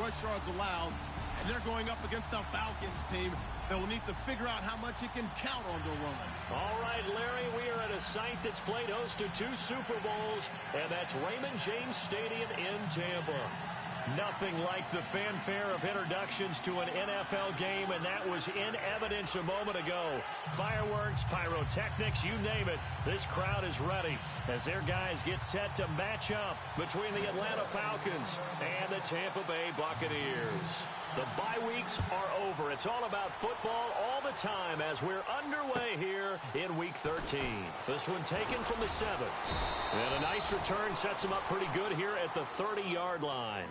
rush yards allowed, and they're going up against the Falcons team that will need to figure out how much it can count on the run. All right, Larry, we are at a site that's played host to 2 Super Bowls, and that's Raymond James Stadium in Tampa. Nothing like the fanfare of introductions to an NFL game, and that was in evidence a moment ago. Fireworks, pyrotechnics, you name it. This crowd is ready as their guys get set to match up between the Atlanta Falcons and the Tampa Bay Buccaneers. The bye weeks are over. It's all about football all the time as we're underway here in Week 13. This one taken from the 7. And a nice return sets them up pretty good here at the 30-yard line.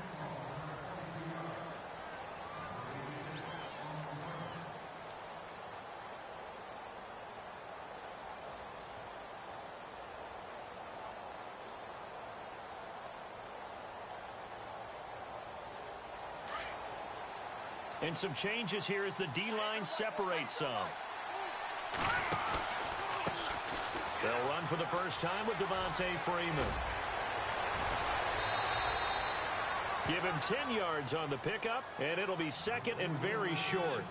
And some changes here as the D-line separates some. They'll run for the first time with Devontae Freeman. Give him 10 yards on the pickup, and it'll be second and very short.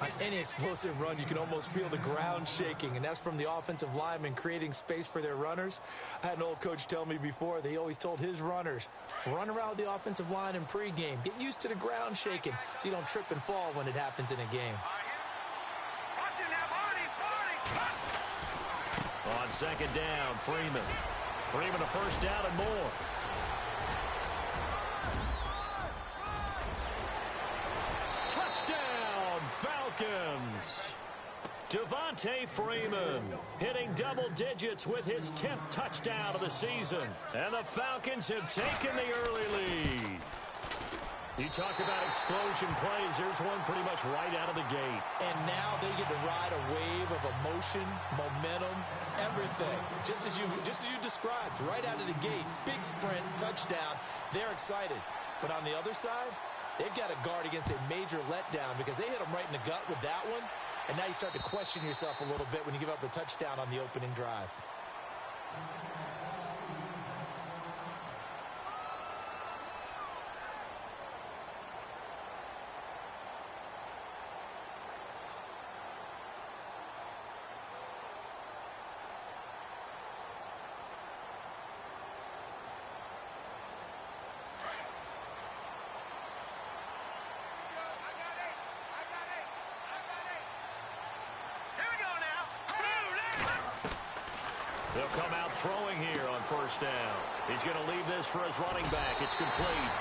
On any explosive run, you can almost feel the ground shaking, and that's from the offensive linemen creating space for their runners. I had an old coach tell me before, they always told his runners, run around the offensive line in pregame. Get used to the ground shaking so you don't trip and fall when it happens in a game. On second down, Freeman. Freeman a first down and more. Touchdown, Falcons. Devontae Freeman hitting double digits with his 10th touchdown of the season. And the Falcons have taken the early lead. You talk about explosion plays. There's one pretty much right out of the gate. And now they get to ride a wave of emotion, momentum, everything. Just as you described, right out of the gate. Big sprint, touchdown. They're excited. But on the other side, they've got to guard against a major letdown because they hit them right in the gut with that one. And now you start to question yourself a little bit when you give up a touchdown on the opening drive. They'll come out throwing here on first down. He's going to leave this for his running back. It's complete.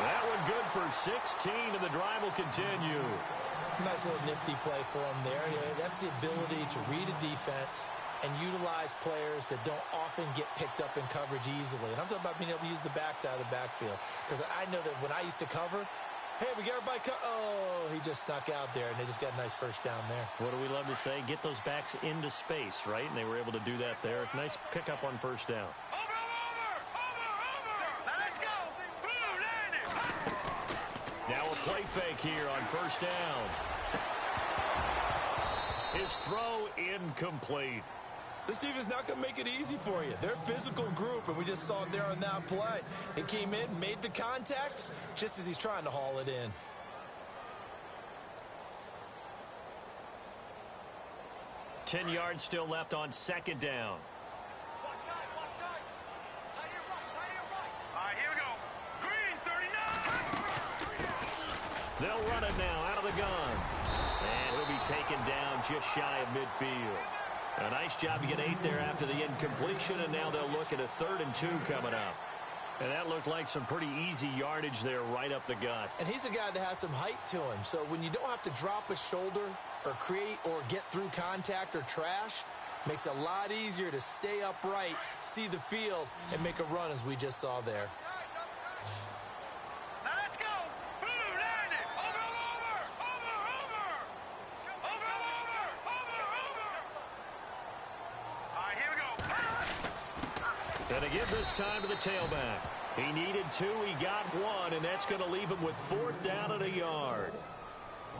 That one good for 16, and the drive will continue. Nice little nifty play for him there. That's the ability to read a defense and utilize players that don't often get picked up in coverage easily. And I'm talking about being able to use the backs out of the backfield. Because I know that when I used to cover, hey, we got everybody. Oh, he just snuck out there, and they just got a nice first down there. What do we love to say? Get those backs into space, right? And they were able to do that there. Nice pickup on first down. Let's go. Now a play fake here on first down. His throw incomplete. This defense not going to make it easy for you. They're a physical group, and we just saw it there on that play. They came in, made the contact, just as he's trying to haul it in. Ten yards still left on second down. All right, here we go. Green, 39. They'll run it now out of the gun. And he'll be taken down just shy of midfield. A nice job to get 8 there after the incompletion, and now they'll look at a 3rd and 2 coming up. And that looked like some pretty easy yardage there right up the gut. And he's a guy that has some height to him, so when you don't have to drop a shoulder or create or get through contact or trash, makes it a lot easier to stay upright, see the field, and make a run as we just saw there. And again this time to the tailback. He needed 2, he got 1, and that's going to leave him with 4th down and a yard.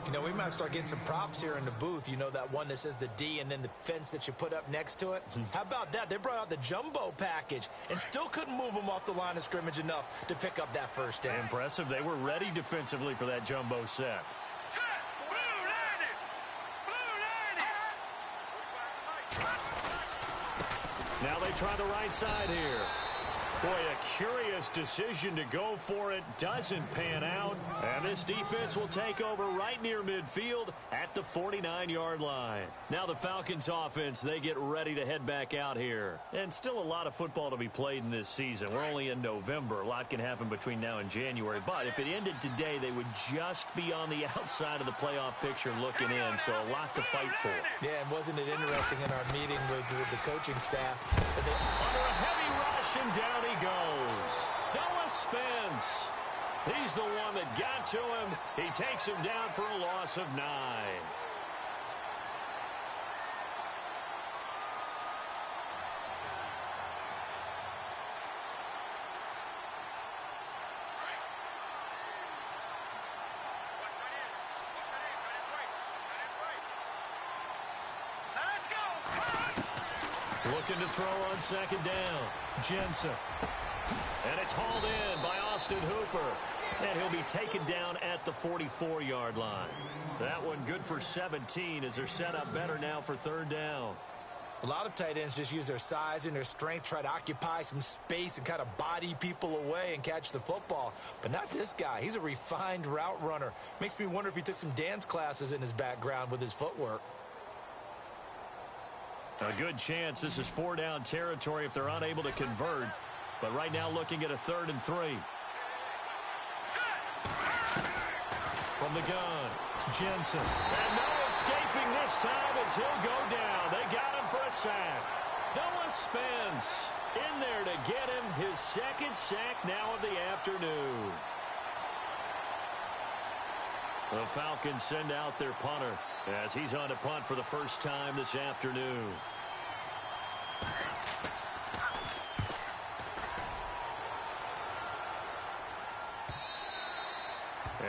You know, we might start getting some props here in the booth. You know, that one that says the D and then the fence that you put up next to it? How about that? They brought out the jumbo package and still couldn't move them off the line of scrimmage enough to pick up that first down. Impressive. They were ready defensively for that jumbo set. Now they try the right side here. Boy, a curious decision to go for it. Doesn't pan out. And this defense will take over right near midfield at the 49-yard line. Now the Falcons offense, they get ready to head back out here. And still a lot of football to be played in this season. We're only in November. A lot can happen between now and January. But if it ended today, they would just be on the outside of the playoff picture looking in. So a lot to fight for. Yeah, and wasn't it interesting in our meeting with the coaching staff? Under a heavy rush, and down he goes. Noah Spence. He's the one that got to him. He takes him down for a loss of 9. Looking to throw on second down. Jensen. And it's hauled in by Austin Hooper. And he'll be taken down at the 44-yard line. That one good for 17 as they're set up better now for third down. A lot of tight ends just use their size and their strength, try to occupy some space and kind of body people away and catch the football. But not this guy. He's a refined route runner. Makes me wonder if he took some dance classes in his background with his footwork. A good chance this is 4-down territory if they're unable to convert. But right now looking at a 3rd and 3. From the gun, Jensen. And no escaping this time as he'll go down. They got him for a sack. Noah Spence in there to get him his second sack now of the afternoon. The Falcons send out their punter as he's on to punt for the first time this afternoon.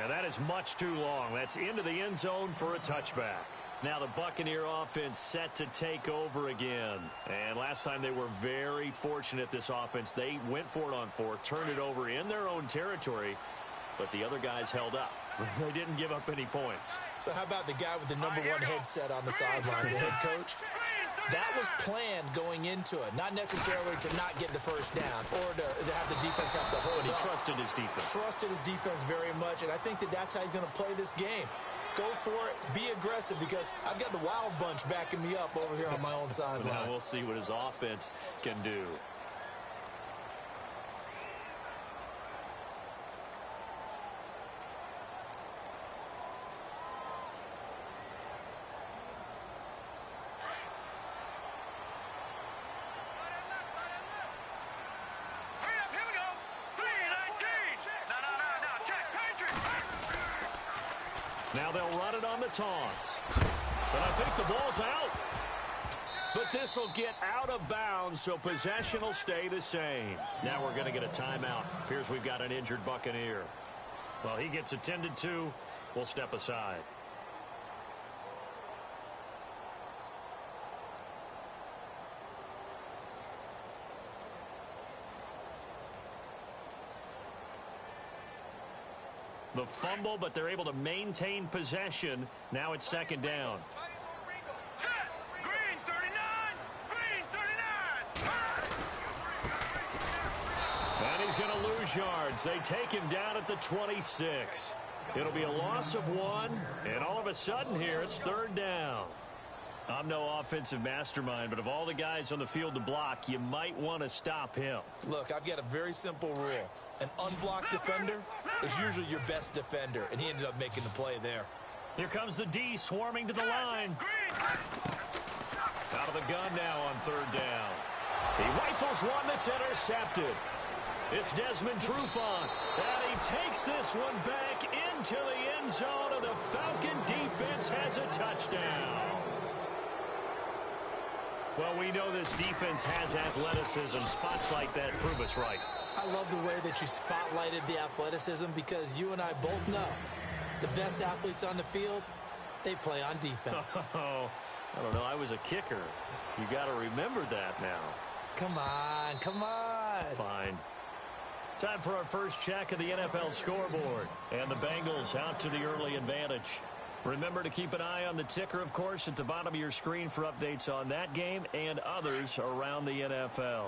And that is much too long. That's into the end zone for a touchback. Now the Buccaneer offense set to take over again. And last time they were very fortunate, this offense. They went for it on 4, turned it over in their own territory, but the other guys held up. They didn't give up any points. So how about the guy with the number 1 headset on the sidelines, the head coach? That was planned going into it, not necessarily to not get the first down or to have the defense have to hold But he up. trusted his defense. Trusted his defense very much, and I think that's how he's going to play this game. Go for it, be aggressive, because I've got the Wild Bunch backing me up over here on my own sideline. Now we'll see what his offense can do. Now they'll run it on the toss. But I think the ball's out. But this will get out of bounds, so possession will stay the same. Now we're going to get a timeout. Appears we've got an injured Buccaneer. Well, he gets attended to. We'll step aside. The fumble, but they're able to maintain possession. Now it's second down. Set. Green 39. Green 39. And he's going to lose yards. They take him down at the 26. It'll be a loss of 1, and all of a sudden here it's third down. I'm no offensive mastermind, but of all the guys on the field to block, you might want to stop him. Look, I've got a very simple rule. An unblocked defender is usually your best defender, and he ended up making the play there. Here comes the D swarming to the line. Out of the gun now on third down. He rifles one that's intercepted. It's Desmond Trufant, and he takes this one back into the end zone, and the Falcon defense has a touchdown. Well, we know this defense has athleticism. Spots like that prove us right. I love the way that you spotlighted the athleticism, because you and I both know The best athletes on the field, they play on defense. Oh, I don't know. I was a kicker. You got to remember that now. Come on, come on. Fine. Time for our first check of the NFL scoreboard. And the Bengals out to the early advantage. Remember to keep an eye on the ticker, of course, at the bottom of your screen for updates on that game and others around the NFL.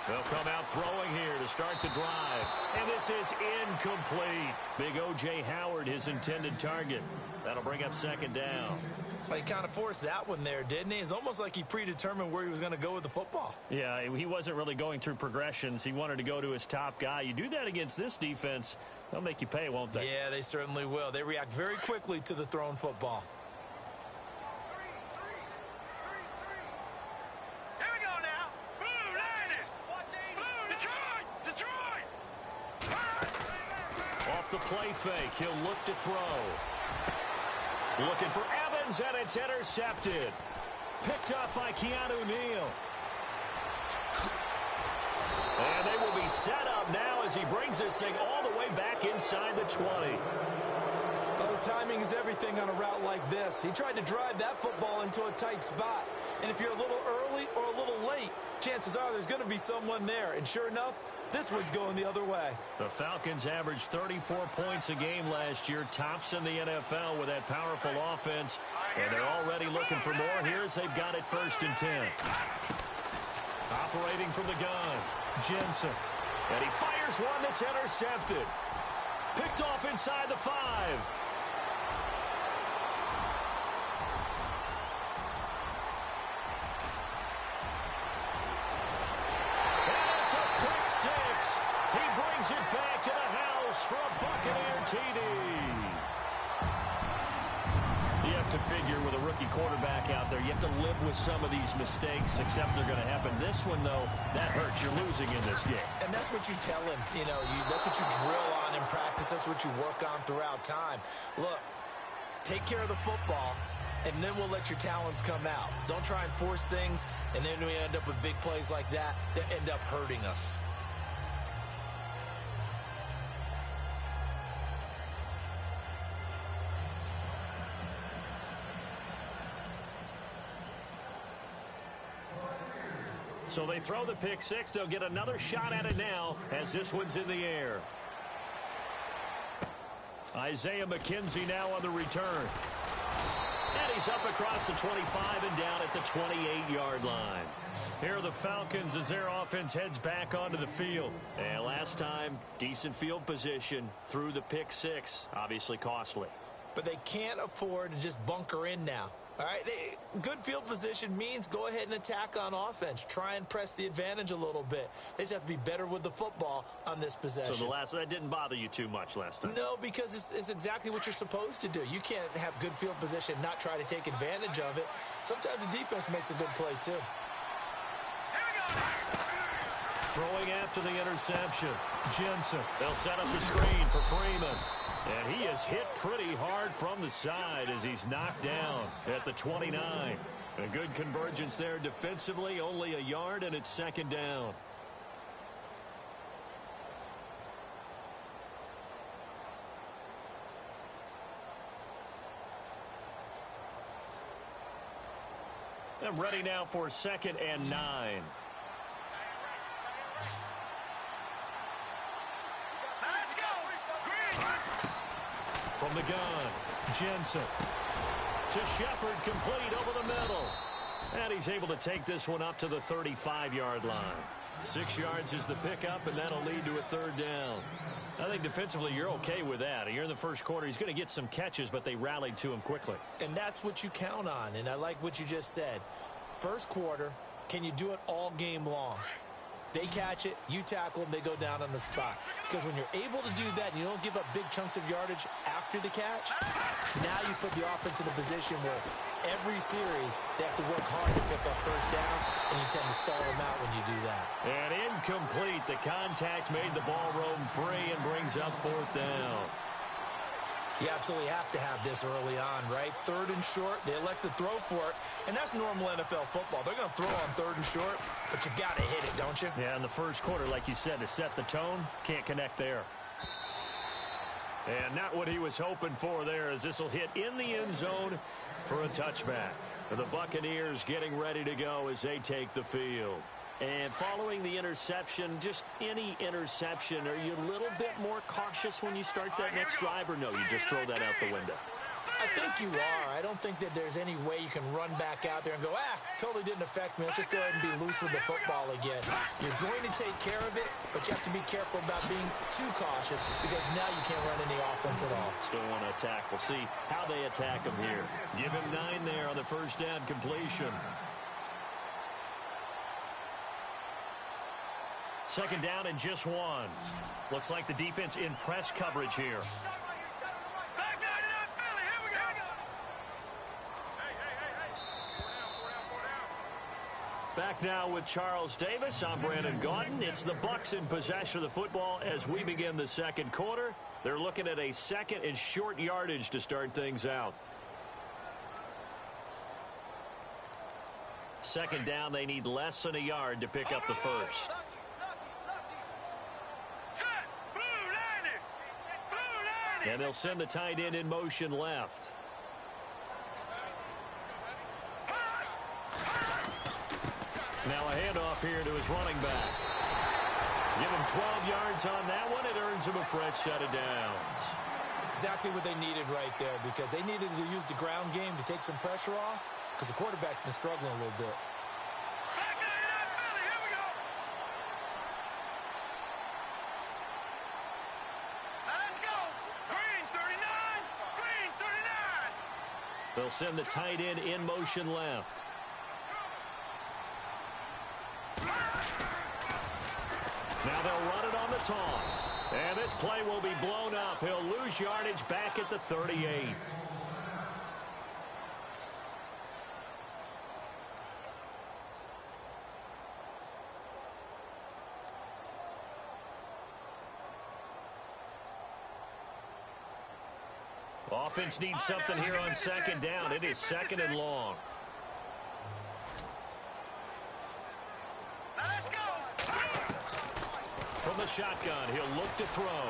They'll come out throwing here to start the drive. And this is incomplete. Big O.J. Howard, his intended target. That'll bring up second down. Well, he kind of forced that one there, didn't he? It's almost like he predetermined where he was going to go with the football. Yeah, he wasn't really going through progressions. He wanted to go to his top guy. You do that against this defense, they'll make you pay, won't they? Yeah, they certainly will. They react very quickly to the thrown football. The play fake. He'll look to throw. Looking for Evans, and it's intercepted. Picked up by Keanu Neal. And they will be set up now as he brings this thing all the way back inside the 20. Oh, timing is everything on a route like this. He tried to drive that football into a tight spot. And if you're a little early or a little late, chances are there's going to be someone there. And sure enough, this one's going the other way. The Falcons averaged 34 points a game last year, tops in the NFL with that powerful offense. And they're already looking for more here as they've got it 1st and 10. Operating from the gun, Jensen. And he fires one that's intercepted. Picked off inside the 5. He brings it back to the house for a Buccaneer TD. You have to figure with a rookie quarterback out there, you have to live with some of these mistakes, except they're going to happen. This one, though, that hurts. You're losing in this game. And that's what you tell him. You know, that's what you drill on in practice. That's what you work on throughout time. Look, take care of the football, and then we'll let your talents come out. Don't try and force things, and then we end up with big plays like that end up hurting us. So they throw the pick 6. They'll get another shot at it now as this one's in the air. Isaiah McKenzie now on the return. And he's up across the 25 and down at the 28-yard line. Here are the Falcons as their offense heads back onto the field. And last time, decent field position through the pick 6. Obviously costly. But they can't afford to just bunker in now. All right, good field position means go ahead and attack on offense. Try and press the advantage a little bit. They just have to be better with the football on this possession. So that didn't bother you too much last time? No, because it's exactly what you're supposed to do. You can't have good field position and not try to take advantage of it. Sometimes the defense makes a good play, too. Throwing after the interception, Jensen. They'll set up the screen for Freeman. And he is hit pretty hard from the side as he's knocked down at the 29. A good convergence there defensively, only a yard, and it's second down. I'm ready now for 2nd and 9. From the gun, Jensen to Shepard, complete over the middle. And he's able to take this one up to the 35-yard line. 6 yards is the pickup, and that'll lead to a 3rd down. I think defensively you're okay with that. Here in the first quarter, he's going to get some catches, but they rallied to him quickly. And that's what you count on, and I like what you just said. First quarter, can you do it all game long? They catch it, you tackle them, they go down on the spot. Because when you're able to do that and you don't give up big chunks of yardage after the catch, now you put the offense in a position where Every series, they have to work hard to pick up first downs, and you tend to stall them out when you do that. And incomplete. The contact made the ball roam free and brings up fourth down. You absolutely have to have this early on, right? Third and short, they elect to throw for it, and that's normal NFL football. They're going to throw on third and short, but you've got to hit it, don't you? Yeah, in the first quarter, like you said, to set the tone, can't connect there. And not what he was hoping for there, as this will hit in the end zone for a touchback. The Buccaneers getting ready to go as they take the field. And following the interception, just any interception, are you a little bit more cautious when you start that next drive, or no, you just throw that out the window? I think you are. I don't think that there's any way you can run back out there and go, totally didn't affect me. Let's just go ahead and be loose with the football again. You're going to take care of it, but you have to be careful about being too cautious, because now you can't run any offense at all. Still want to attack. We'll see how they attack him here. Give him 9 there on the first down completion. Second down and just 1. Looks like the defense in press coverage here. Back now with Charles Davis. I'm Brandon Gaudin. It's the Bucs in possession of the football as we begin the second quarter. They're looking at a second and short yardage to start things out. Second down, they need less than a yard to pick up the first. And they'll send the tight end in motion left. Now a handoff here to his running back. Give him 12 yards on that one. It earns him a fresh set of downs. Exactly what they needed right there, because they needed to use the ground game to take some pressure off, because the quarterback's been struggling a little bit. They'll send the tight end in motion left. Now they'll run it on the toss. And this play will be blown up. He'll lose yardage back at the 38. Offense needs something here on second down. It is second and long. From the shotgun, he'll look to throw.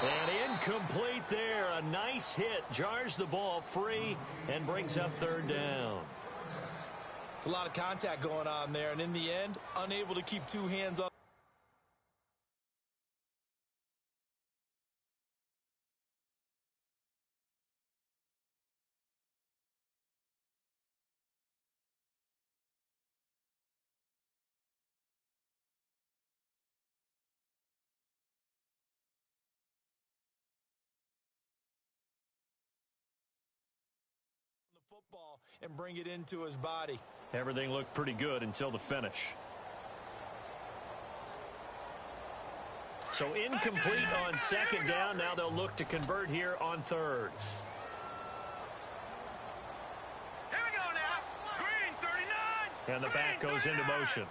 And incomplete there. A nice hit. Jars the ball free and brings up third down. It's a lot of contact going on there, and in the end, unable to keep two hands on. Football and bring it into his body. Everything looked pretty good until the finish. So incomplete on second down. Now they'll look to convert here on third. Here we go now. Green 39. And the back goes into motion.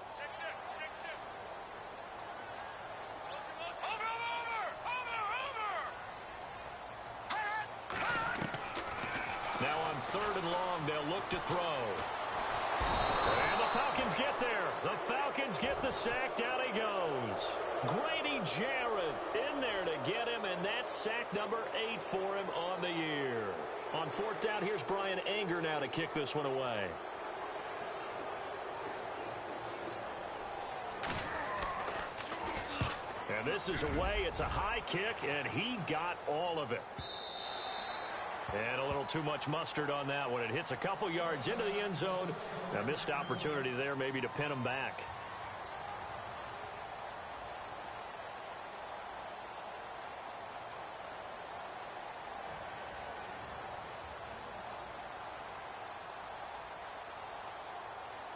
Now on third and long, they'll look to throw. And the Falcons get there. The Falcons get the sack. Down he goes. Grady Jarrett in there to get him, and that's sack number 8 for him on the year. On fourth down, here's Brian Anger now to kick this one away. And this is away. It's a high kick, and he got all of it. And a little too much mustard on that one. It hits a couple yards into the end zone. A missed opportunity there maybe to pin him back.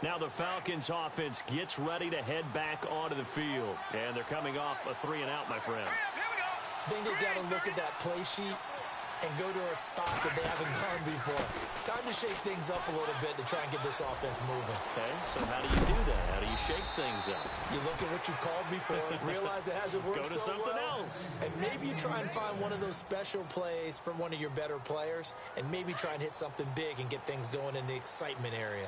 Now the Falcons offense gets ready to head back onto the field. And they're coming off a 3-and-out, my friend. I think they've got to look at that play sheet and go to a spot that they haven't gone before. Time to shake things up a little bit to try and get this offense moving. Okay, so how do you do that? How do you shake things up? You look at what you called before, realize it hasn't worked Go to so something well, else. and maybe you try and find one of those special plays from one of your better players, and maybe try and hit something big and get things going in the excitement area.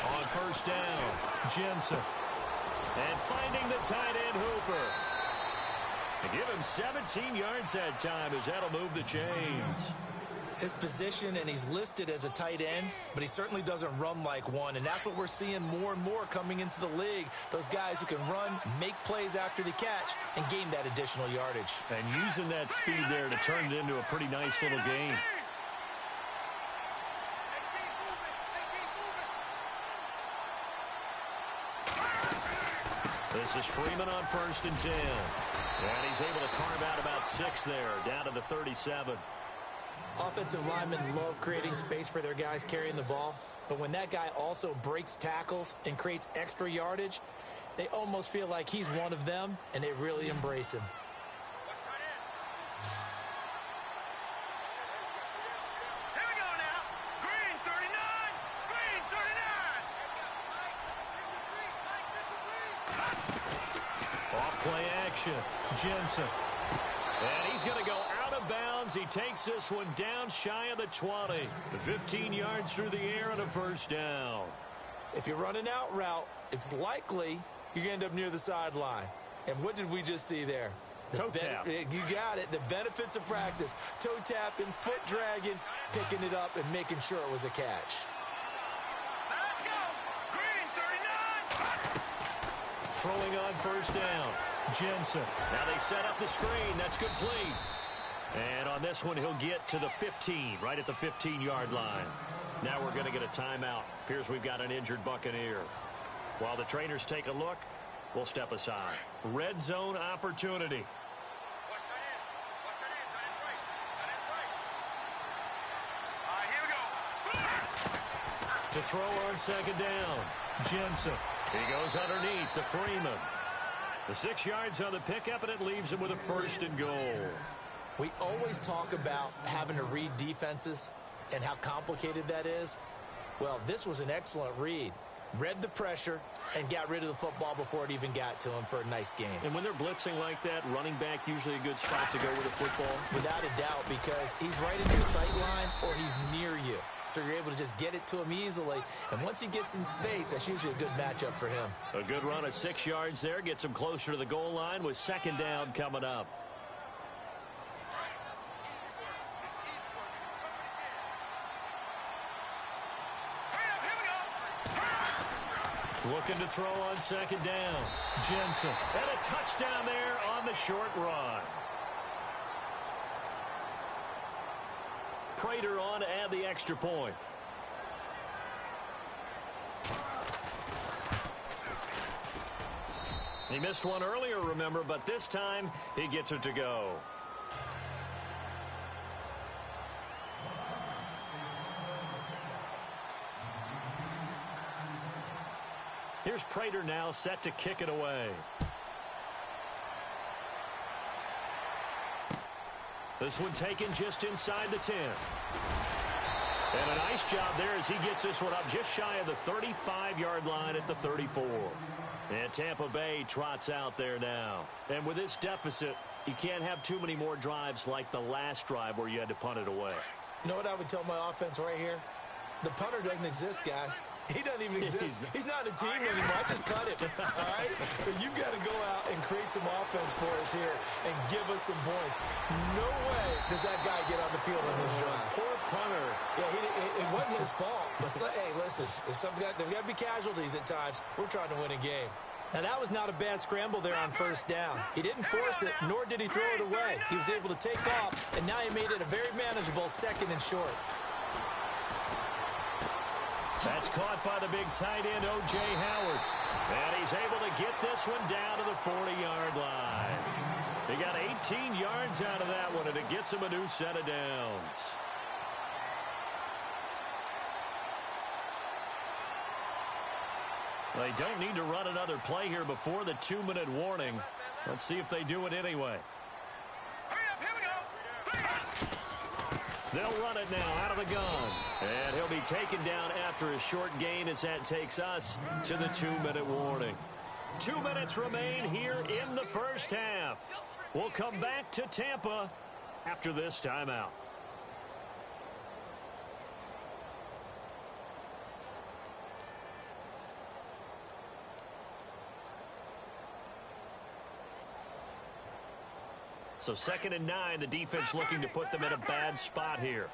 On first down, Jensen. And finding the tight end, Hooper. To give him 17 yards that time as that'll move the chains. His position, and he's listed as a tight end, but he certainly doesn't run like one, and that's what we're seeing more and more coming into the league. Those guys who can run, make plays after the catch, and gain that additional yardage. And using that speed there to turn it into a pretty nice little game. This is Freeman on first and 10. And he's able to carve out about 6 there, down to the 37. Offensive linemen love creating space for their guys carrying the ball, but when that guy also breaks tackles and creates extra yardage, they almost feel like he's one of them, and they really embrace him. Here we go now. Green 39. Green 39. Off play action. Jensen. And he's going to go out of bounds. He takes this one down shy of the 20. The 15 yards through the air and a first down. If you're running out route, it's likely you're going to end up near the sideline. And what did we just see there? Toe tap. You got it. The benefits of practice. Toe tapping, foot dragging, picking it up, and making sure it was a catch. Let's go. Green 39. Throwing on first down. Jensen. Now they set up the screen. That's complete. And on this one, he'll get to the 15, right at the 15-yard line. Now we're going to get a timeout. Appears we've got an injured Buccaneer. While the trainers take a look, we'll step aside. Red zone opportunity. Watch that in. Watch that in. That is right. That is right. All right, here we go. To throw on second down. Jensen. He goes underneath to Freeman. The 6 yards on the pickup, and it leaves him with a first and goal. We always talk about having to read defenses and how complicated that is. Well, this was an excellent read. Read the pressure and got rid of the football before it even got to him for a nice game. And when they're blitzing like that, running back usually a good spot to go with the football. Without a doubt, because he's right in your sight line or he's near you. So you're able to just get it to him easily. And once he gets in space, that's usually a good matchup for him. A good run of 6 yards there. Gets him closer to the goal line with second down coming up. Looking to throw on second down. Jensen. And a touchdown there on the short run. Prater on to add the extra point. He missed one earlier, remember, but this time he gets it to go. Here's Prater now set to kick it away. This one taken just inside the 10. And a nice job there as he gets this one up just shy of the 35-yard line at the 34. And Tampa Bay trots out there now. And with this deficit, you can't have too many more drives like the last drive where you had to punt it away. You know what I would tell my offense right here? The punter doesn't exist, guys. He doesn't even exist. He's not a team anymore. I just cut him. All right? So you've got to go out and create some offense for us here and give us some points. No way does that guy get on the field on this drive. Poor punter. Yeah, it wasn't his fault. But hey, listen, there's got to be casualties at times. We're trying to win a game. Now, that was not a bad scramble there on first down. He didn't force it, nor did he throw it away. He was able to take off, and now he made it a very manageable second and short. That's caught by the big tight end, O.J. Howard. And he's able to get this one down to the 40-yard line. He got 18 yards out of that one, and it gets him a new set of downs. They don't need to run another play here before the 2-minute warning. Let's see if they do it anyway. Hurry up, here we go. They'll run it now out of the gun. And he'll be taken down after a short gain as that takes us to the 2-minute warning. 2 minutes remain here in the first half. We'll come back to Tampa after this timeout. So 2nd and 9, the defense looking to put them in a bad spot here.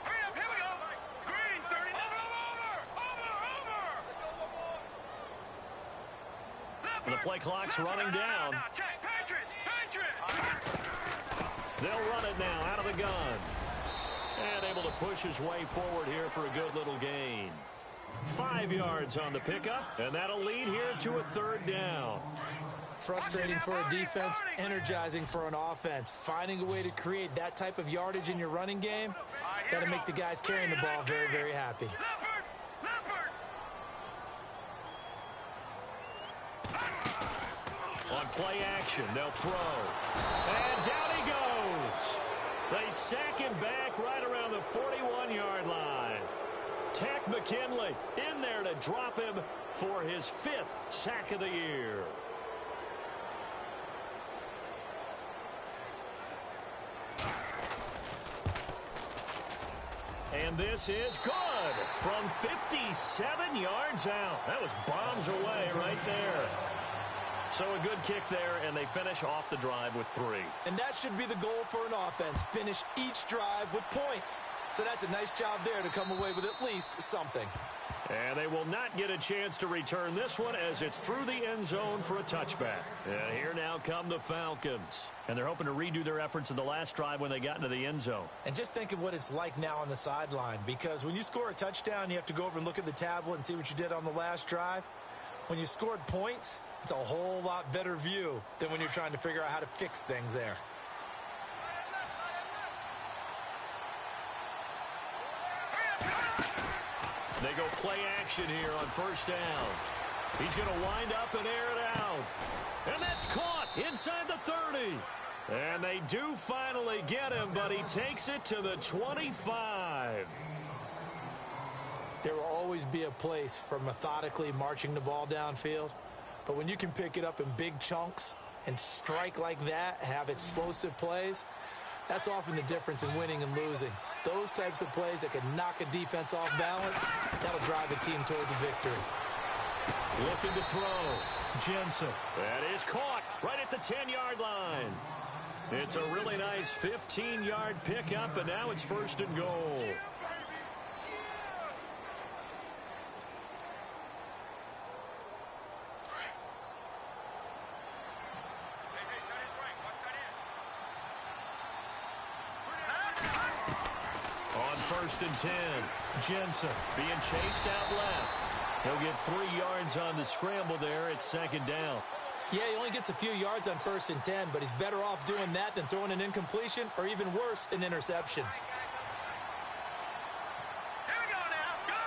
Hurry up, here we go. Green, 30. Over. And the play clock's running down. Now, check. Patriot. They'll run it now out of the gun. And able to push his way forward here for a good little gain. 5 yards on the pickup, and that'll lead here to a 3rd down. Frustrating for a defense, energizing for an offense. Finding a way to create that type of yardage in your running game, that'll make the guys carrying the ball very, very happy. On play action, they'll throw. And down he goes. They sack him back right around the 41-yard line. Tack McKinley in there to drop him for his 5th sack of the year. And this is good from 57 yards out. That was bombs away right there. So a good kick there, and they finish off the drive with 3. And that should be the goal for an offense. Finish each drive with points. So that's a nice job there to come away with at least something. And they will not get a chance to return this one as it's through the end zone for a touchback. And here now come the Falcons. And they're hoping to redo their efforts in the last drive when they got into the end zone. And just think of what it's like now on the sideline, because when you score a touchdown, you have to go over and look at the tablet and see what you did on the last drive. When you scored points, it's a whole lot better view than when you're trying to figure out how to fix things there. They go play action here on 1st down. He's going to wind up and air it out. And that's caught inside the 30. And they do finally get him, but he takes it to the 25. There will always be a place for methodically marching the ball downfield. But when you can pick it up in big chunks and strike like that, have explosive plays, that's often the difference in winning and losing. Those types of plays that can knock a defense off balance, that'll drive a team towards a victory. Looking to throw. Jensen. That is caught right at the 10-yard line. It's a really nice 15-yard pickup, and now it's 1st and goal. On 1st and 10, Jensen being chased out left. He'll get 3 yards on the scramble there. It's 2nd down. Yeah, he only gets a few yards on 1st and 10, but he's better off doing that than throwing an incompletion or even worse, an interception. Here we go now. Gun.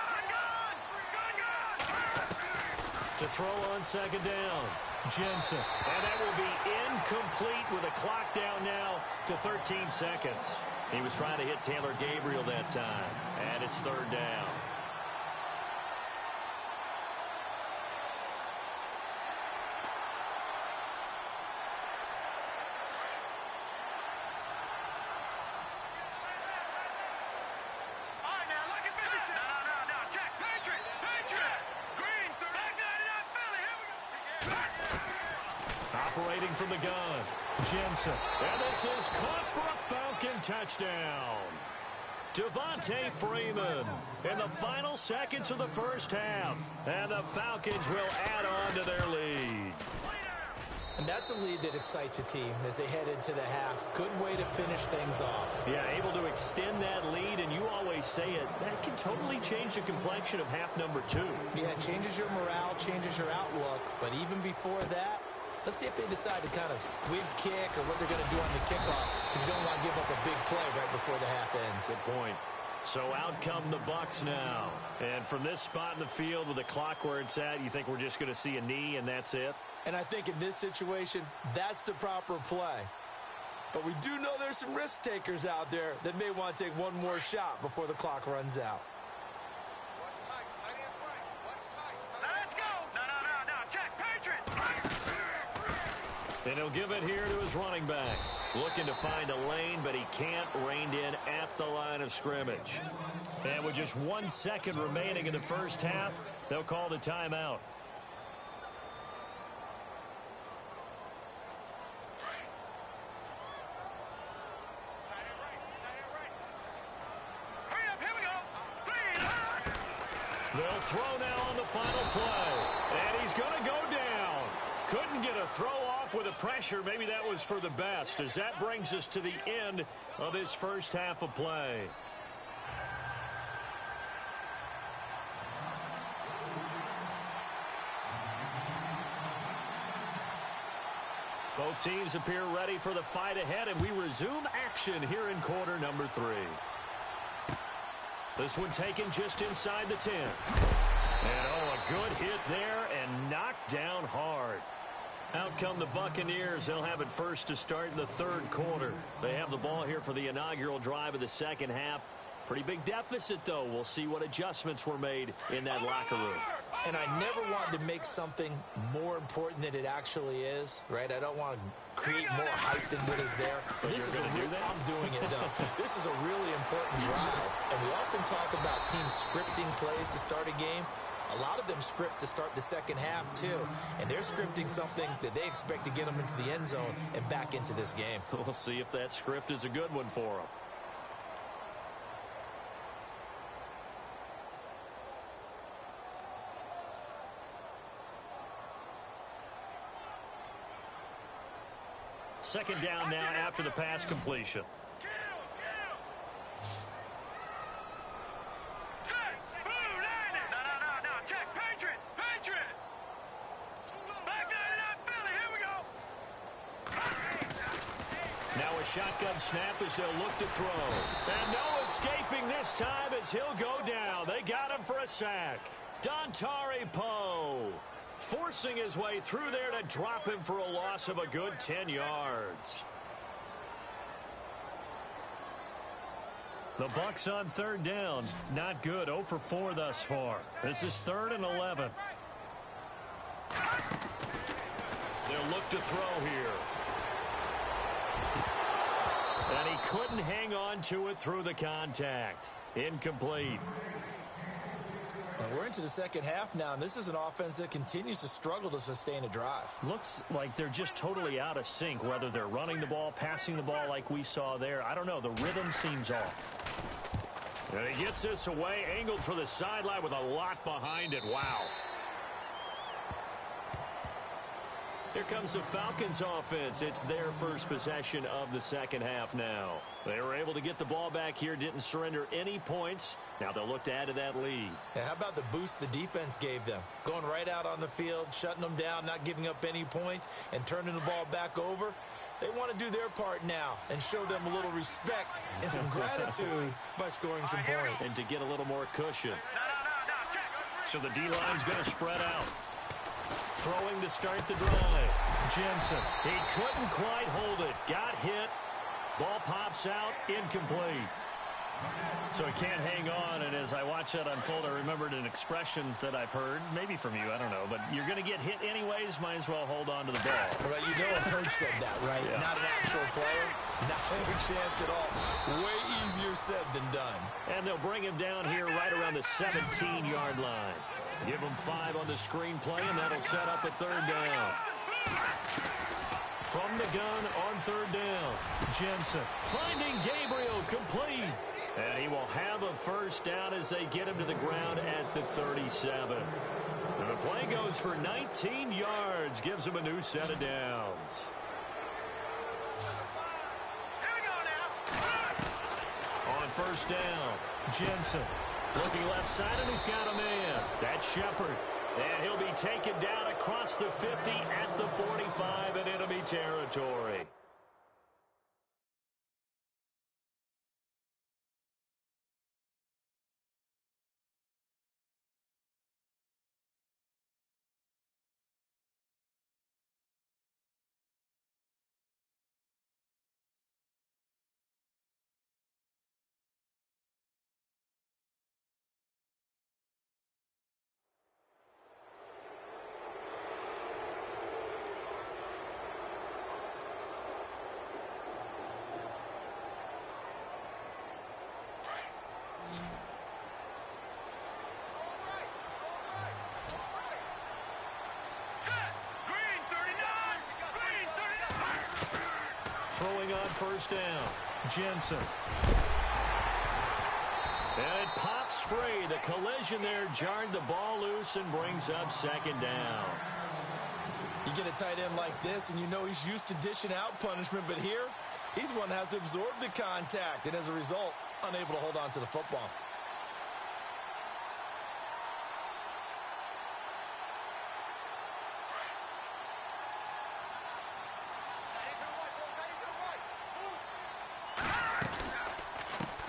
To throw on 2nd down, Jensen. And that will be incomplete with a clock down now to 13 seconds. He was trying to hit Taylor Gabriel that time. And it's 3rd down. All right, now look at this. No. Check. Patriot. Green, 30. Back 99 Philly. Here we go. Operating from the gun, Jensen. And this is caught for a Falcon touchdown. Devontae Freeman in the final seconds of the first half. And the Falcons will add on to their lead. And that's a lead that excites a team as they head into the half. Good way to finish things off. Yeah, able to extend that lead, and you always say it, that can totally change the complexion of half number 2. Yeah, it changes your morale, changes your outlook. But even before that, let's see if they decide to kind of squib kick or what they're going to do on the kickoff, because you don't want to give up a big play right before the half ends. Good point. So out come the Bucs now. And from this spot in the field with the clock where it's at, you think we're just going to see a knee and that's it? And I think in this situation, that's the proper play. But we do know there's some risk takers out there that may want to take one more shot before the clock runs out. Let's go. No. Check. Patriot. And he'll give it here to his running back. Looking to find a lane, but he can't. Reined in at the line of scrimmage. And with just 1 second remaining in the first half, they'll call the timeout. They'll throw now on the final play. And he's going to go down. Couldn't get a throw off with the pressure. Maybe that was for the best, as that brings us to the end of this first half of play. Both teams appear ready for the fight ahead, and we resume action here in quarter number 3. This one taken just inside the 10. And, a good hit there and knocked down hard. Out come the Buccaneers. They'll have it first to start in the third quarter. They have the ball here for the inaugural drive of the second half. Pretty big deficit, though. We'll see what adjustments were made in that locker room. And I never wanted to make something more important than it actually is, right? I don't want to create more hype than what is there. But this is I'm doing it, though. This is a really important drive. And we often talk about teams scripting plays to start a game. A lot of them script to start the second half, too. And they're scripting something that they expect to get them into the end zone and back into this game. We'll see if that script is a good one for them. Second down now after the pass completion. Check. Patriot. Back 99 Philly. Here we go. Now a shotgun snap as they'll look to throw. And no escaping this time as he'll go down. They got him for a sack. Dontari Poe forcing his way through there to drop him for a loss of a good 10 yards. The Bucs on third down. Not good. 0 for 4 thus far. This is 3rd and 11. They'll look to throw here. And he couldn't hang on to it through the contact. Incomplete. And we're into the second half now, and this is an offense that continues to struggle to sustain a drive. Looks like they're just totally out of sync, whether they're running the ball, passing the ball like we saw there. I don't know. The rhythm seems off. And he gets this away, angled for the sideline with a lot behind it. Wow. Here comes the Falcons offense. It's their first possession of the second half now. They were able to get the ball back here, didn't surrender any points. Now they'll look to add to that lead. Yeah, how about the boost the defense gave them? Going right out on the field, shutting them down, not giving up any points, and turning the ball back over. They want to do their part now and show them a little respect and some gratitude by scoring some points. And to get a little more cushion. So the D-line's going to spread out. Throwing to start the drive. Jensen. He couldn't quite hold it. Got hit. Ball pops out. Incomplete. So he can't hang on, and as I watch that unfold, I remembered an expression that I've heard, maybe from you, I don't know, but you're going to get hit anyways, might as well hold on to the ball. Right, you know a coach said that, right? Yeah. Not an actual player, not a chance at all. Way easier said than done. And they'll bring him down here right around the 17-yard line. Give him 5 on the screenplay, and that'll set up a third down. From the gun on third down, Jensen finding Gabriel complete. And he will have a first down as they get him to the ground at the 37. And the play goes for 19 yards, gives him a new set of downs. Here we go now. On first down, Jensen looking left side, and he's got a man. That's Shepard. And he'll be taken down across the 50 at the 45 in enemy territory. throwing on first down. Jensen. And it pops free. The collision there jarred the ball loose and brings up second down. You get a tight end like this, and you know he's used to dishing out punishment, but here, he's the one that has to absorb the contact, and as a result, unable to hold on to the football.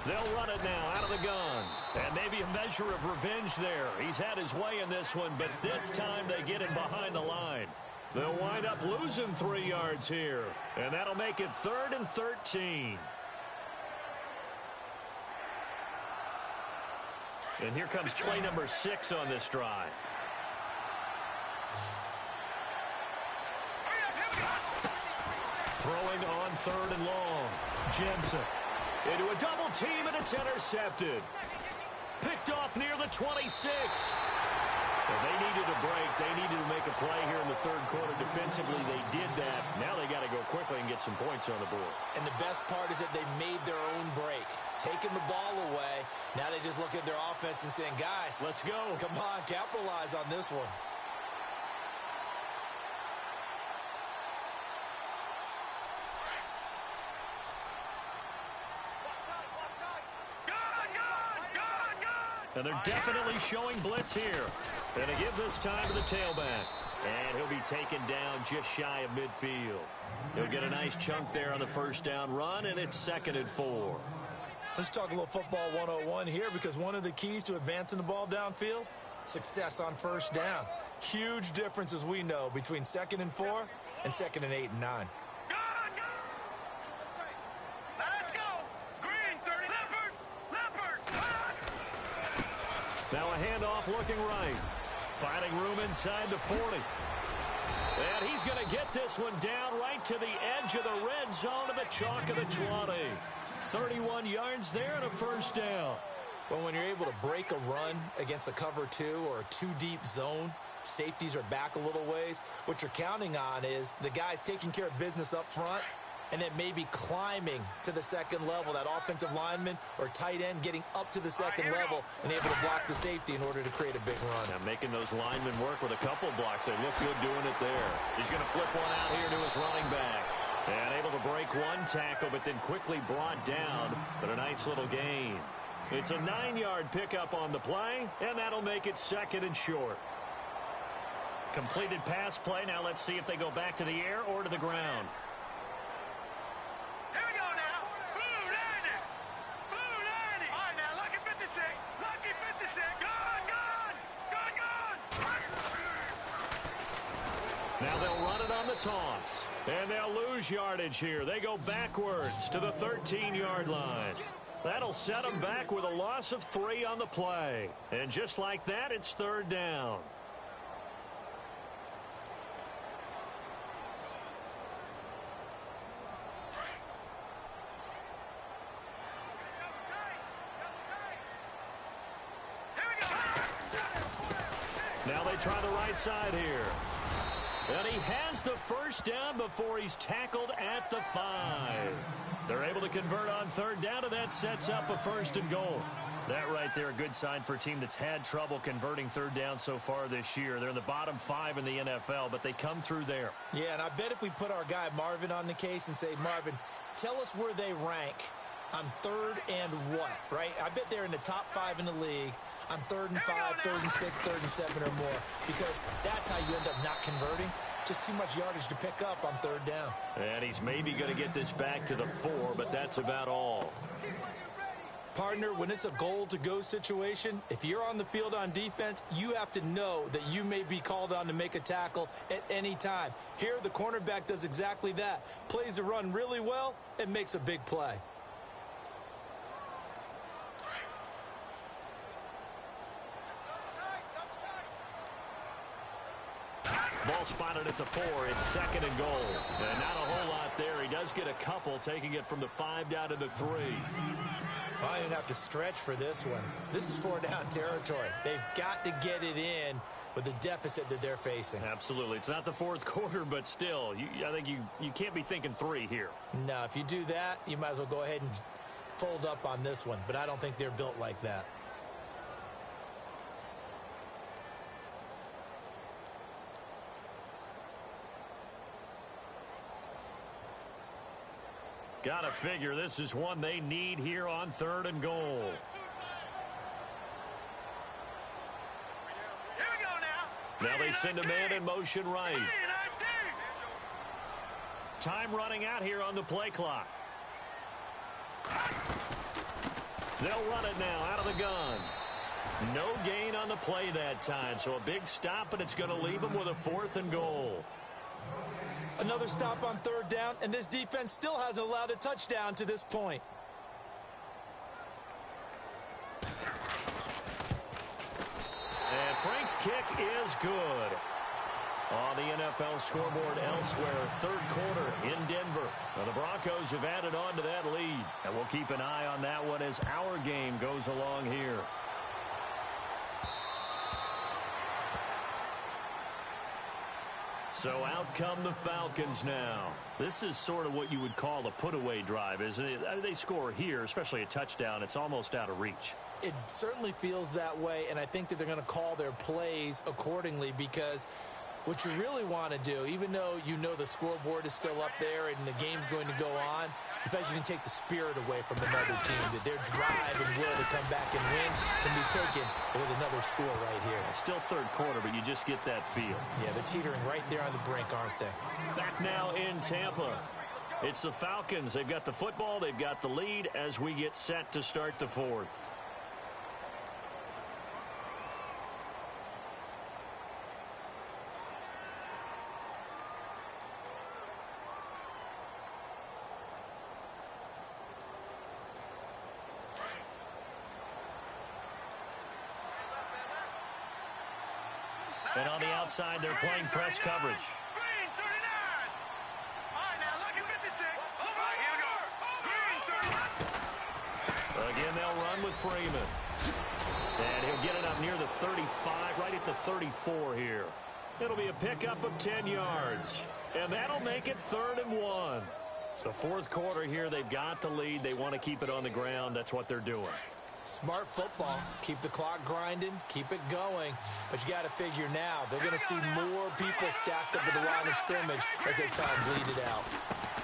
They'll run it now out of the gun. And maybe a measure of revenge there. He's had his way in this one, but this time they get him behind the line. They'll wind up losing 3 yards here. And that'll make it 3rd and 13. And here comes play number 6 on this drive. Throwing on 3rd and long. Jensen. Into a double team, and it's intercepted. Picked off near the 26. Well, they needed a break. They needed to make a play here in the 3rd quarter. Defensively, they did that. Now they got to go quickly and get some points on the board. And the best part is that they made their own break. Taking the ball away. Now they just look at their offense and saying, guys, let's go. Come on, capitalize on this one. And they're definitely showing blitz here. And they give this time to the tailback. And he'll be taken down just shy of midfield. He'll get a nice chunk there on the first down run, and it's 2nd and 4. Let's talk a little football 101 here, because one of the keys to advancing the ball downfield, success on first down. Huge difference, as we know, between 2nd and 4 and 2nd and 8 and 9. Now a handoff looking right. Finding room inside the 40. And he's going to get this one down right to the edge of the red zone of the chalk of the 20. 31 yards there and a first down. Well, when you're able to break a run against a cover 2 or a 2-deep zone, safeties are back a little ways. What you're counting on is the guys taking care of business up front, and then maybe climbing to the 2nd level, that offensive lineman or tight end getting up to the 2nd level and able to block the safety in order to create a big run. Now making those linemen work with a couple blocks. They look good doing it there. He's going to flip one out here to his running back. And able to break one tackle, but then quickly brought down. But a nice little gain. It's a 9-yard pickup on the play, and that'll make it 2nd and short. Completed pass play. Now let's see if they go back to the air or to the ground. Now they'll run it on the toss. And they'll lose yardage here. They go backwards to the 13-yard line. That'll set them back with a loss of 3 on the play. And just like that, it's 3rd down. Now they try the right side here. And he has the first down before he's tackled at the 5. They're able to convert on 3rd down, and that sets up a 1st and goal. That right there, a good sign for a team that's had trouble converting 3rd down so far this year. They're in the bottom 5 in the NFL, but they come through there. Yeah, and I bet if we put our guy Marvin on the case and say, Marvin, tell us where they rank on 3rd and what, right? I bet they're in the top 5 in the league on 3rd and 5, 3rd and 6, 3rd and 7 or more, because that's how you end up not converting. Just too much yardage to pick up on 3rd down. And he's maybe going to get this back to the 4, but that's about all. Partner, when it's a goal-to-go situation, if you're on the field on defense, you have to know that you may be called on to make a tackle at any time. Here, the cornerback does exactly that. Plays the run really well and makes a big play. Ball spotted at the 4. It's 2nd and goal. And not a whole lot there. He does get a couple, taking it from the 5 down to the 3. I didn't have to stretch for this one. This is 4-down territory. They've got to get it in with the deficit that they're facing. Absolutely. It's not the fourth quarter, but still, I think you can't be thinking 3 here. No, if you do that, you might as well go ahead and fold up on this one, but I don't think they're built like that. Gotta figure this is one they need here on 3rd and goal. Here we go now. Now they send a man in motion right. Time running out here on the play clock. They'll run it now out of the gun. No gain on the play that time, so a big stop, and it's going to leave them with a 4th and goal. Another stop on 3rd down, and this defense still hasn't allowed a touchdown to this point. And Frank's kick is good. On the NFL scoreboard elsewhere, 3rd quarter in Denver. Now the Broncos have added on to that lead, and we'll keep an eye on that one as our game goes along here. So out come the Falcons now. This is sort of what you would call a put-away drive, isn't it? I mean, they score here, especially a touchdown. It's almost out of reach. It certainly feels that way, and I think that they're going to call their plays accordingly, because what you really want to do, even though you know the scoreboard is still up there and the game's going to go on, in fact, you can take the spirit away from another team, that their drive and will to come back and win can be taken with another score right here. Still 3rd quarter, but you just get that feel. Yeah, they're teetering right there on the brink, aren't they? Back now in Tampa. It's the Falcons. They've got the football. They've got the lead as we get set to start the 4th. And on the outside, they're playing press coverage. Green 39. All right, now look at 56. All right, here we go. Green 31. Again, they'll run with Freeman. And he'll get it up near the 35, right at the 34 here. It'll be a pickup of 10 yards. And that'll make it 3rd and 1. The 4th quarter here, they've got the lead. They want to keep it on the ground. That's what they're doing. Smart football. Keep the clock grinding. Keep it going. But you got to figure now, they're going to see more people stacked up at the line of scrimmage as they try and bleed it out.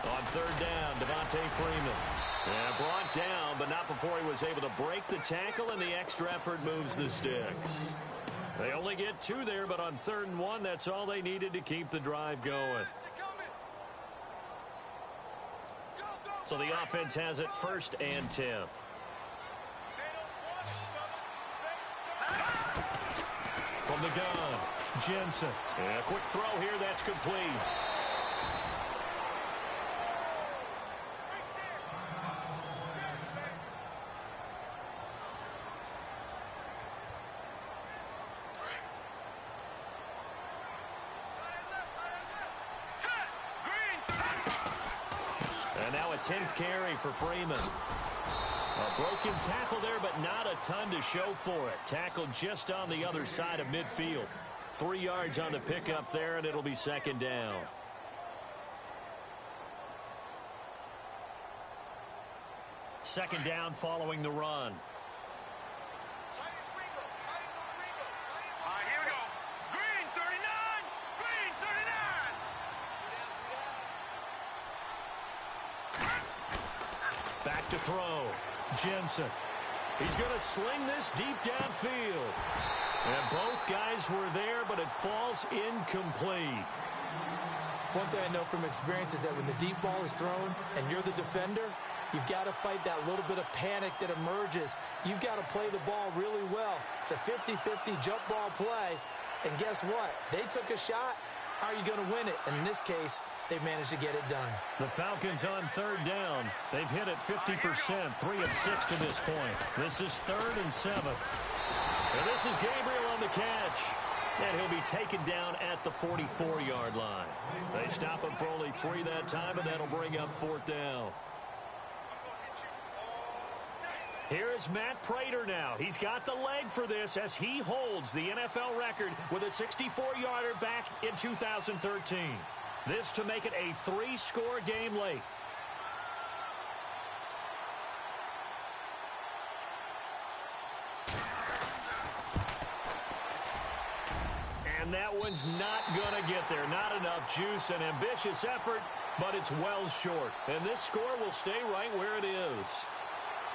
On 3rd down, Devontae Freeman. Yeah, brought down, but not before he was able to break the tackle, and the extra effort moves the sticks. They only get 2 there, but on 3rd and 1, that's all they needed to keep the drive going. So the offense has it 1st and 10. From the gun, Jensen. And a quick throw here, that's complete. And now a 10th carry for Freeman. A broken tackle there, but not a ton to show for it. Tackled just on the other side of midfield. 3 yards on the pickup there, and it'll be 2nd down. Second down following the run. All right, here we go. Green 39. Green 39. Back to throw. Jensen. He's going to sling this deep downfield. And both guys were there, but it falls incomplete. One thing I know from experience is that when the deep ball is thrown and you're the defender, you've got to fight that little bit of panic that emerges. You've got to play the ball really well. It's a 50-50 jump ball play. And guess what? They took a shot. How are you going to win it? And in this case, they managed to get it done. The Falcons on 3rd down. They've hit it 50%, 3 of 6 to this point. This is 3rd and 7. And this is Gabriel on the catch. And he'll be taken down at the 44-yard line. They stop him for only 3 that time, and that'll bring up 4th down. Here is Matt Prater now. He's got the leg for this as he holds the NFL record with a 64-yarder back in 2013. This to make it a 3-score game late. And that one's not going to get there. Not enough juice. An ambitious effort, but it's well short. And this score will stay right where it is.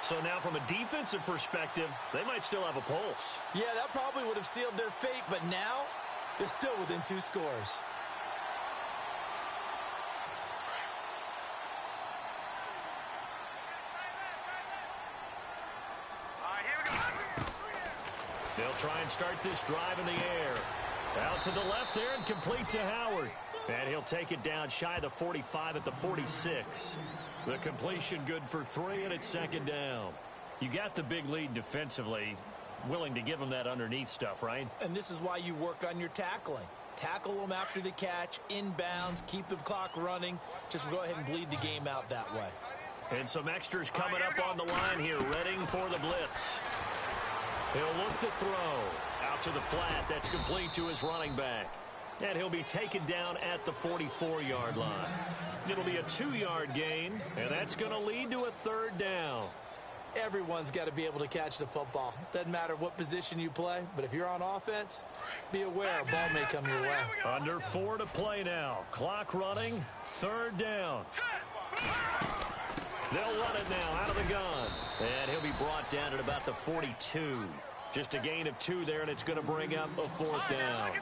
So now from a defensive perspective, they might still have a pulse. Yeah, that probably would have sealed their fate, but now they're still within 2 scores. All right, here we go. They'll try and start this drive in the air. Out to the left there and complete to Howard. And he'll take it down shy of the 45 at the 46. The completion good for 3, and it's second down. You got the big lead defensively. Willing to give them that underneath stuff, right? And this is why you work on your tackling. Tackle them after the catch, inbounds, keep the clock running. Just go ahead and bleed the game out that way. And some extras coming up on the line here, readying for the blitz. He'll look to throw. Out to the flat. That's complete to his running back. And he'll be taken down at the 44-yard line. It'll be a 2-yard gain, and that's going to lead to a 3rd down. Everyone's got to be able to catch the football. Doesn't matter what position you play, but if you're on offense, be aware a ball may come your way. Under 4 to play now. Clock running. 3rd down. They'll run it now out of the gun. And he'll be brought down at about the 42. Just a gain of 2 there, and it's going to bring up a 4th down.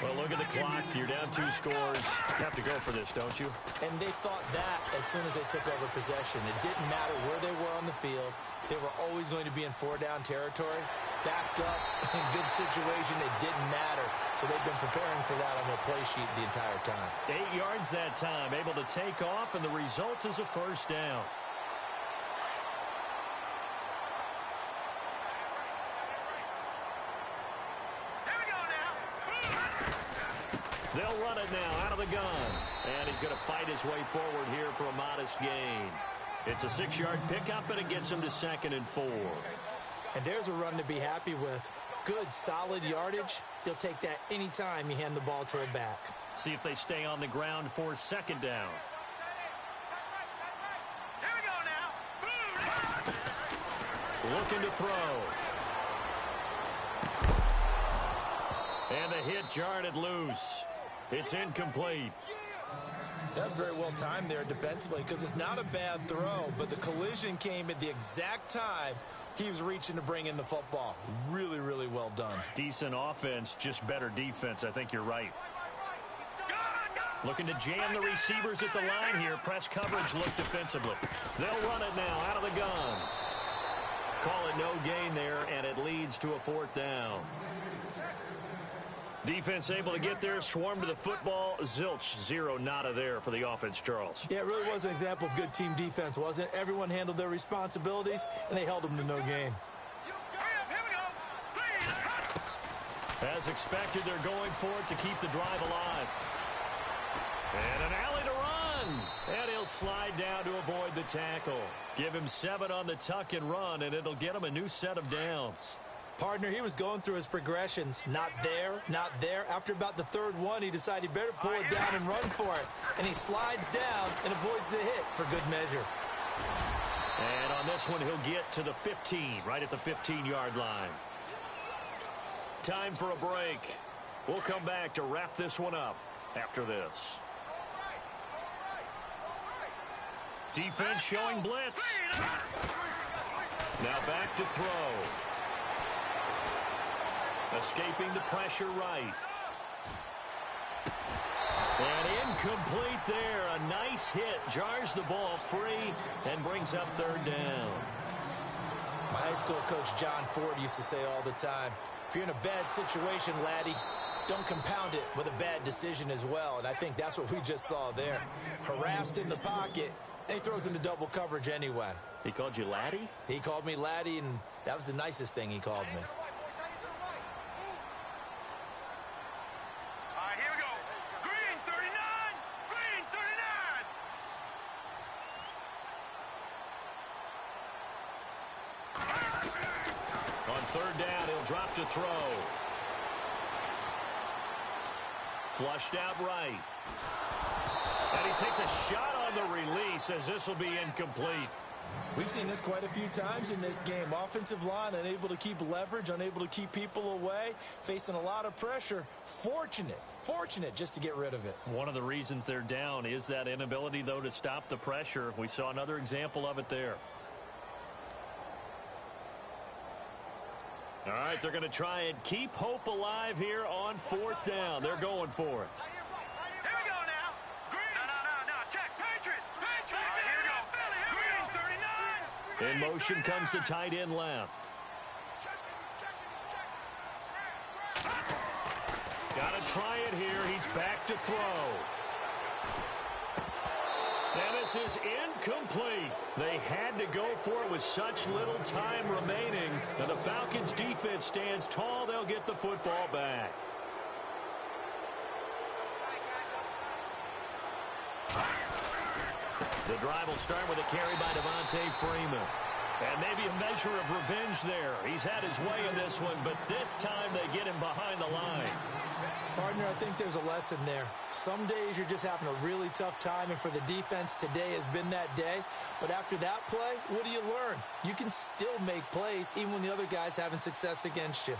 Well, look at the clock. You're down 2 scores. You have to go for this, don't you? And they thought that as soon as they took over possession. It didn't matter where they were on the field. They were always going to be in 4-down territory. Backed up, in good situation, it didn't matter. So they've been preparing for that on their play sheet the entire time. 8 yards that time, able to take off, and the result is a 1st down. They'll run it now out of the gun. And he's going to fight his way forward here for a modest gain. It's a 6-yard pickup, and it gets him to 2nd and 4. And there's a run to be happy with. Good, solid yardage. He'll take that anytime you hand the ball to a back. See if they stay on the ground for 2nd down. Here we go now. Looking to throw. And the hit jarred it loose. It's incomplete. That's very well timed there defensively because it's not a bad throw, but the collision came at the exact time he was reaching to bring in the football. Really, really well done. Decent offense, just better defense. I think you're right. Looking to jam the receivers at the line here. Press coverage look defensively. They'll run it now out of the gun. Call it no gain there, and it leads to a 4th down. Defense able to get there, swarm to the football. Zilch, 0 nada there for the offense, Charles. Yeah, it really was an example of good team defense, wasn't it? Everyone handled their responsibilities, and they held them to no gain. As expected, they're going for it to keep the drive alive. And an alley to run. And he'll slide down to avoid the tackle. Give him 7 on the tuck and run, and it'll get him a new set of downs. Partner, he was going through his progressions. Not there, not there. After about the 3rd one, he decided he better pull it down and run for it. And he slides down and avoids the hit for good measure. And on this one, he'll get to the 15, right at the 15-yard line. Time for a break. We'll come back to wrap this one up after this. Defense showing blitz. Now back to throw. Escaping the pressure right. And incomplete there. A nice hit. Jars the ball free and brings up 3rd down. My high school coach, John Ford, used to say all the time, if you're in a bad situation, laddie, don't compound it with a bad decision as well. And I think that's what we just saw there. Harassed in the pocket, and he throws into double coverage anyway. He called you laddie? He called me laddie, and that was the nicest thing he called me. third down. He'll drop to throw. Flushed out right. And he takes a shot on the release as this will be incomplete. We've seen this quite a few times in this game. Offensive line unable to keep leverage, unable to keep people away, facing a lot of pressure. Fortunate just to get rid of it. One of the reasons they're down is that inability, though, to stop the pressure. We saw another example of it there. All right, they're going to try and keep hope alive here on fourth down. They're going for it. Here we go now. Green. No. Check. Patriot. Here we go. Philly. Here we go. 39. In motion comes the tight end left. Got to try it here. He's back to throw. And this is incomplete. They had to go for it with such little time remaining. And the Falcons defense stands tall. They'll get the football back. The drive will start with a carry by Devontae Freeman. And maybe a measure of revenge there. He's had his way in this one, but this time they get him behind the line. Partner, I think there's a lesson there. Some days you're just having a really tough time, and for the defense, today has been that day. But after that play, what do you learn? You can still make plays even when the other guy's having success against you.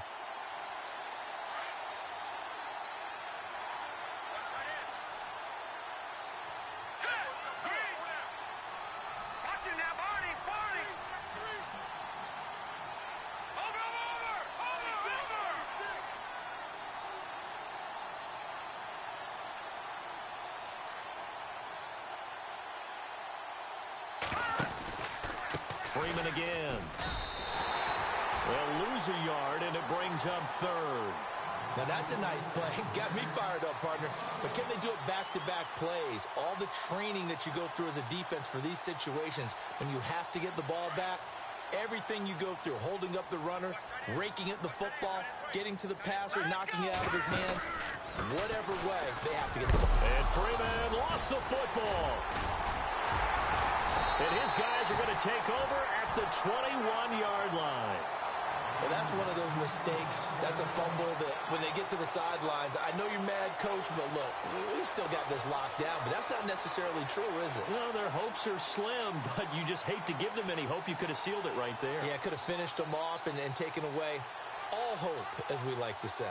Freeman again. They'll lose a yard, and it brings up third. Now that's a nice play. Got me fired up, partner. But can they do it back-to-back plays? All the training that you go through as a defense for these situations, when you have to get the ball back, everything you go through, holding up the runner, raking at the football, getting to the passer, knocking it out of his hands, whatever way, they have to get the ball. And Freeman lost the football. And his guys are going to take over at the 21-yard line. Well, that's one of those mistakes. That's a fumble that when they get to the sidelines, I know you're mad, coach, but look, we've still got this locked down. But that's not necessarily true, is it? Well, their hopes are slim, but you just hate to give them any hope. You could have sealed it right there. Yeah, could have finished them off and taken away all hope, as we like to say.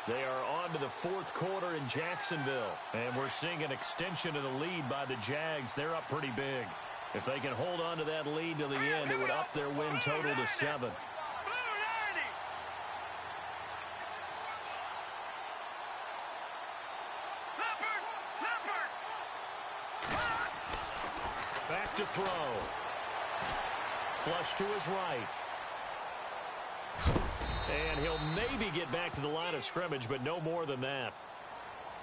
They are on to the fourth quarter in Jacksonville. And we're seeing an extension of the lead by the Jags. They're up pretty big. If they can hold on to that lead to the end, it would up their win total to 7. Back to throw. Flush to his right. And he'll maybe get back to the line of scrimmage, but no more than that.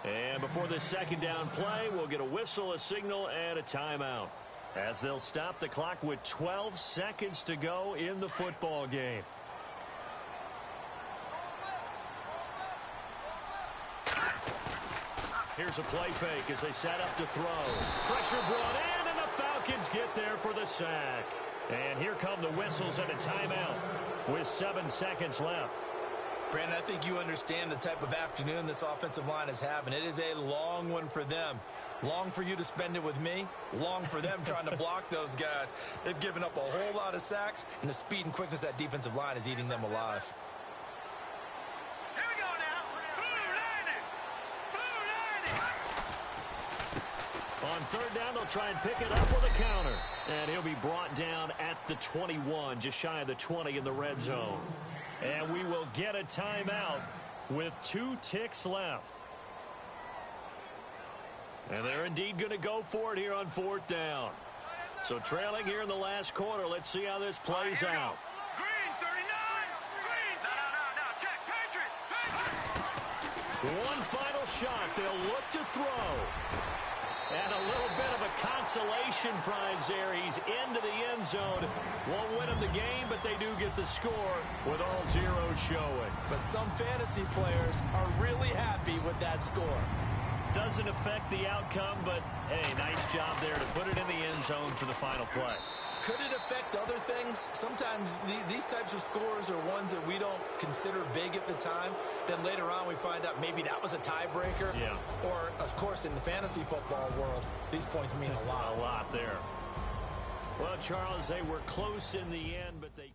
And before this second down play, we'll get a whistle, a signal, and a timeout, as they'll stop the clock with 12 seconds to go in the football game. Here's a play fake as they set up to throw. Pressure brought in, and the Falcons get there for the sack. And here come the whistles and a timeout with 7 seconds left. Brandon, I think you understand the type of afternoon this offensive line is having. It is a long one for them. Long for you to spend it with me. Long for them trying to block those guys. They've given up a whole lot of sacks, and the speed and quickness of that defensive line is eating them alive. Here we go now. Blue 90. On third down, they'll try and pick it up with a counter. And he'll be brought down at the 21, just shy of the 20 in the red zone. And we will get a timeout with 2 ticks left. And they're indeed going to go for it here on fourth down. So trailing here in the last quarter, let's see how this plays out. Green 39. Green. No. Check. Patriot. One final shot. They'll look to throw. And a little bit of a consolation prize there. He's into the end zone. Won't win them the game, but they do get the score with all zeros showing. But some fantasy players are really happy with that score. Doesn't affect the outcome, but, hey, nice job there to put it in the end zone for the final play. Could it affect other things? Sometimes these types of scores are ones that we don't consider big at the time. Then later on we find out maybe that was a tiebreaker. Yeah. Or, of course, in the fantasy football world, these points mean a lot. A lot there. Well, Charles, they were close in the end, but they...